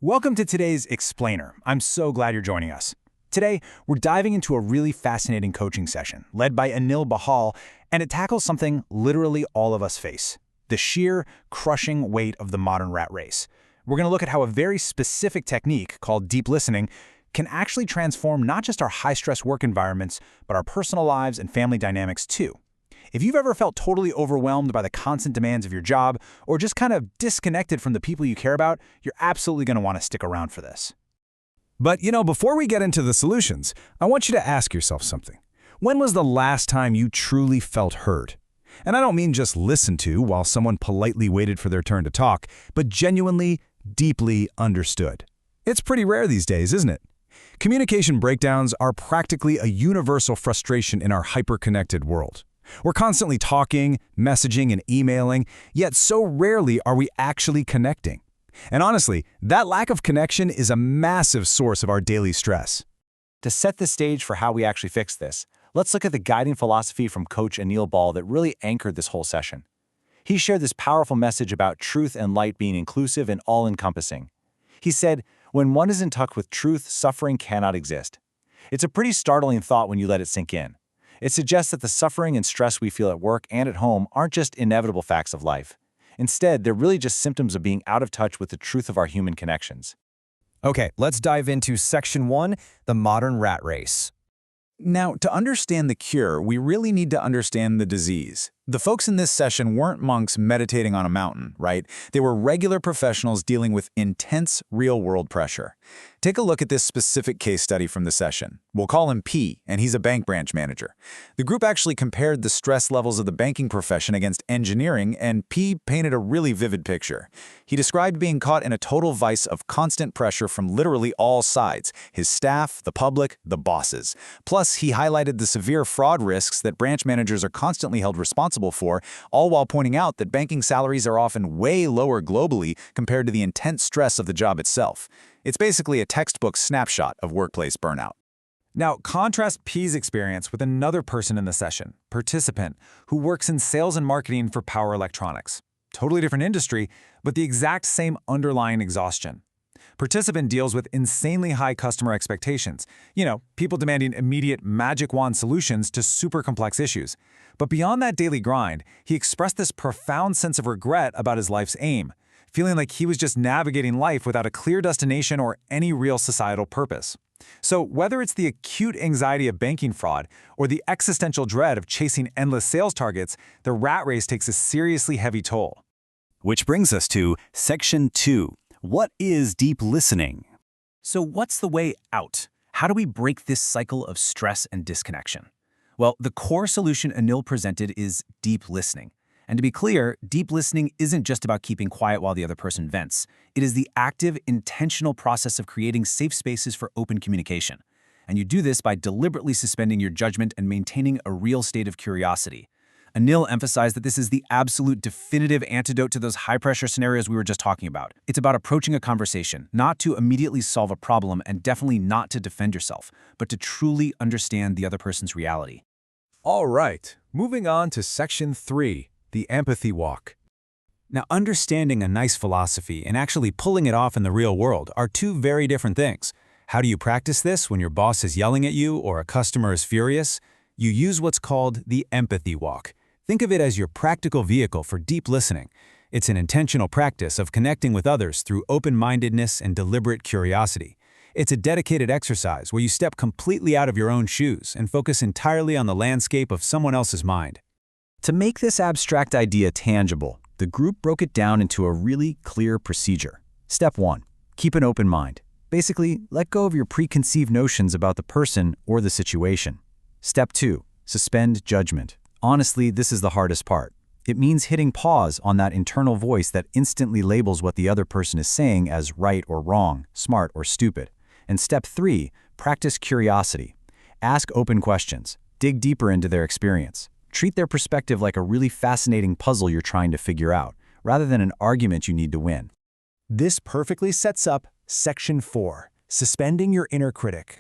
Welcome to today's Explainer. I'm so glad you're joining us. Today, we're diving into a really fascinating coaching session led by Anil Bahl, and it tackles something literally all of us face: the sheer, crushing weight of the modern rat race. We're going to look at how a very specific technique called deep listening can actually transform not just our high-stress work environments, but our personal lives and family dynamics too. If you've ever felt totally overwhelmed by the constant demands of your job, or just kind of disconnected from the people you care about, you're absolutely going to want to stick around for this. But, before we get into the solutions, I want you to ask yourself something. When was the last time you truly felt heard? And I don't mean just listened to while someone politely waited for their turn to talk, but genuinely, deeply understood. It's pretty rare these days, isn't it? Communication breakdowns are practically a universal frustration in our hyper-connected world. We're constantly talking, messaging, and emailing, yet so rarely are we actually connecting. And honestly, that lack of connection is a massive source of our daily stress. To set the stage for how we actually fix this, let's look at the guiding philosophy from Coach Anil Bahl that really anchored this whole session. He shared this powerful message about truth and light being inclusive and all-encompassing. He said, "When one is in touch with truth, suffering cannot exist." It's a pretty startling thought when you let it sink in. It suggests that the suffering and stress we feel at work and at home aren't just inevitable facts of life. Instead, they're really just symptoms of being out of touch with the truth of our human connections. Okay, let's dive into Section 1, the modern rat race. Now, to understand the cure, we really need to understand the disease. The folks in this session weren't monks meditating on a mountain, right? They were regular professionals dealing with intense, real-world pressure. Take a look at this specific case study from the session. We'll call him P, and he's a bank branch manager. The group actually compared the stress levels of the banking profession against engineering, and P painted a really vivid picture. He described being caught in a total vice of constant pressure from literally all sides: his staff, the public, the bosses. Plus, he highlighted the severe fraud risks that branch managers are constantly held responsible for, all while pointing out that banking salaries are often way lower globally compared to the intense stress of the job itself. It's basically a textbook snapshot of workplace burnout. Now, contrast P's experience with another person in the session, Participant, who works in sales and marketing for power electronics. Totally different industry, but the exact same underlying exhaustion. Participant deals with insanely high customer expectations. People demanding immediate magic wand solutions to super complex issues. But beyond that daily grind, he expressed this profound sense of regret about his life's aim, feeling like he was just navigating life without a clear destination or any real societal purpose. So whether it's the acute anxiety of banking fraud or the existential dread of chasing endless sales targets, the rat race takes a seriously heavy toll. Which brings us to Section 2. What is deep listening? So what's the way out? How do we break this cycle of stress and disconnection? Well, the core solution Anil presented is deep listening. And to be clear, deep listening isn't just about keeping quiet while the other person vents. It is the active, intentional process of creating safe spaces for open communication. And you do this by deliberately suspending your judgment and maintaining a real state of curiosity. Anil emphasized that this is the absolute definitive antidote to those high-pressure scenarios we were just talking about. It's about approaching a conversation, not to immediately solve a problem and definitely not to defend yourself, but to truly understand the other person's reality. All right, moving on to Section 3, the empathy walk. Now, understanding a nice philosophy and actually pulling it off in the real world are two very different things. How do you practice this when your boss is yelling at you or a customer is furious? You use what's called the empathy walk. Think of it as your practical vehicle for deep listening. It's an intentional practice of connecting with others through open-mindedness and deliberate curiosity. It's a dedicated exercise where you step completely out of your own shoes and focus entirely on the landscape of someone else's mind. To make this abstract idea tangible, the group broke it down into a really clear procedure. Step 1. Keep an open mind. Basically, let go of your preconceived notions about the person or the situation. Step 2. Suspend judgment. Honestly, this is the hardest part. It means hitting pause on that internal voice that instantly labels what the other person is saying as right or wrong, smart or stupid. And step 3, practice curiosity. Ask open questions. Dig deeper into their experience. Treat their perspective like a really fascinating puzzle you're trying to figure out, rather than an argument you need to win. This perfectly sets up Section 4, suspending your inner critic.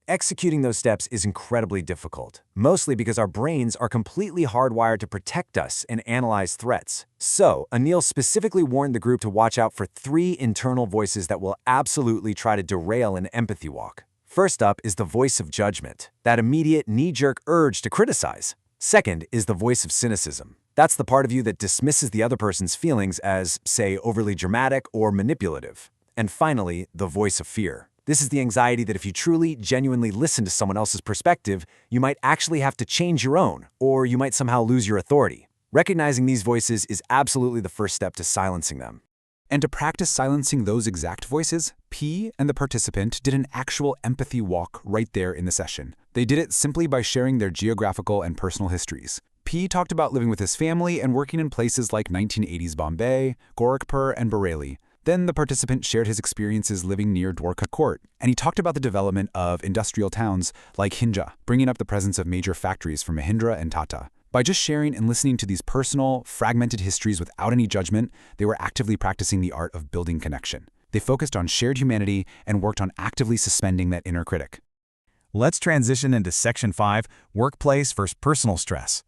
executing those steps is incredibly difficult, mostly because our brains are completely hardwired to protect us and analyze threats. So, Anil specifically warned the group to watch out for 3 internal voices that will absolutely try to derail an empathy walk. First up is the voice of judgment, that immediate knee-jerk urge to criticize. Second is the voice of cynicism. That's the part of you that dismisses the other person's feelings as, say, overly dramatic or manipulative. And finally, the voice of fear. This is the anxiety that if you truly, genuinely listen to someone else's perspective, you might actually have to change your own, or you might somehow lose your authority. Recognizing these voices is absolutely the first step to silencing them. And to practice silencing those exact voices, P and the participant did an actual empathy walk right there in the session. They did it simply by sharing their geographical and personal histories. P talked about living with his family and working in places like 1980s Bombay, Gorakhpur, and Bareilly. Then the participant shared his experiences living near Dwarka Court, and he talked about the development of industrial towns like Hinja, bringing up the presence of major factories from Mahindra and Tata. By just sharing and listening to these personal, fragmented histories without any judgment, they were actively practicing the art of building connection. They focused on shared humanity and worked on actively suspending that inner critic. Let's transition into Section 5, Workplace versus Personal Stress.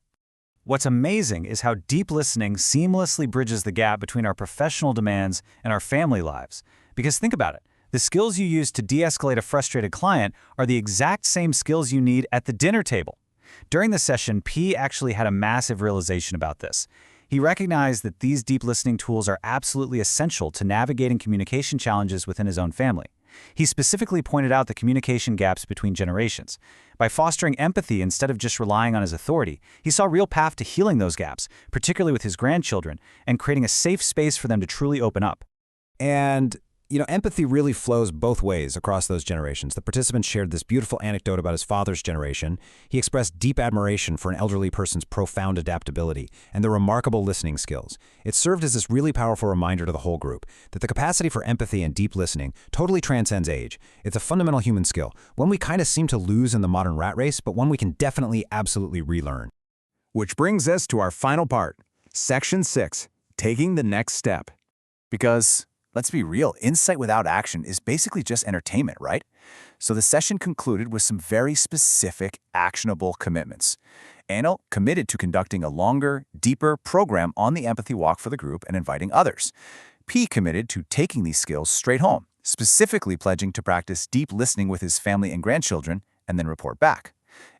What's amazing is how deep listening seamlessly bridges the gap between our professional demands and our family lives. Because think about it, the skills you use to de-escalate a frustrated client are the exact same skills you need at the dinner table. During the session, P actually had a massive realization about this. He recognized that these deep listening tools are absolutely essential to navigating communication challenges within his own family. He specifically pointed out the communication gaps between generations. By fostering empathy instead of just relying on his authority, he saw a real path to healing those gaps, particularly with his grandchildren, and creating a safe space for them to truly open up. And empathy really flows both ways across those generations. The participant shared this beautiful anecdote about his father's generation. He expressed deep admiration for an elderly person's profound adaptability and their remarkable listening skills. It served as this really powerful reminder to the whole group that the capacity for empathy and deep listening totally transcends age. It's a fundamental human skill, one we kind of seem to lose in the modern rat race, but one we can definitely, absolutely relearn. Which brings us to our final part, Section 6, Taking the Next Step. Because, let's be real, insight without action is basically just entertainment, right? So the session concluded with some very specific, actionable commitments. Anil committed to conducting a longer, deeper program on the empathy walk for the group and inviting others. P committed to taking these skills straight home, specifically pledging to practice deep listening with his family and grandchildren and then report back.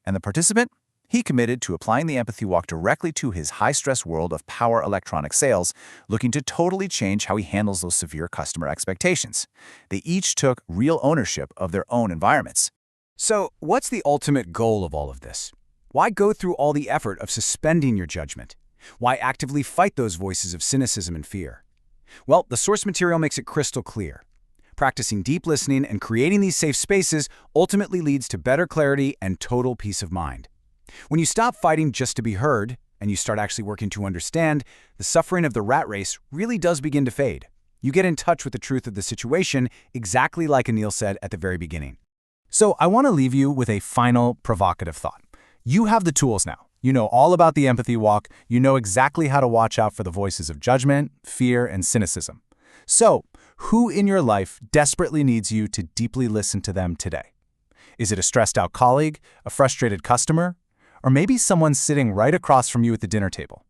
And the participant? He committed to applying the empathy walk directly to his high-stress world of power electronic sales, looking to totally change how he handles those severe customer expectations. They each took real ownership of their own environments. So, what's the ultimate goal of all of this? Why go through all the effort of suspending your judgment? Why actively fight those voices of cynicism and fear? Well, the source material makes it crystal clear. Practicing deep listening and creating these safe spaces ultimately leads to better clarity and total peace of mind. When you stop fighting just to be heard, and you start actually working to understand, the suffering of the rat race really does begin to fade. You get in touch with the truth of the situation, exactly like Anil said at the very beginning. So I want to leave you with a final provocative thought. You have the tools now. You know all about the empathy walk. You know exactly how to watch out for the voices of judgment, fear, and cynicism. So, who in your life desperately needs you to deeply listen to them today? Is it a stressed out colleague, a frustrated customer, or maybe someone sitting right across from you at the dinner table?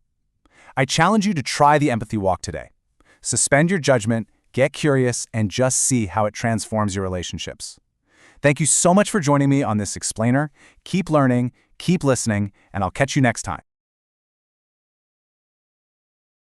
I challenge you to try the empathy walk today. Suspend your judgment, get curious, and just see how it transforms your relationships. Thank you so much for joining me on this explainer. Keep learning, keep listening, and I'll catch you next time.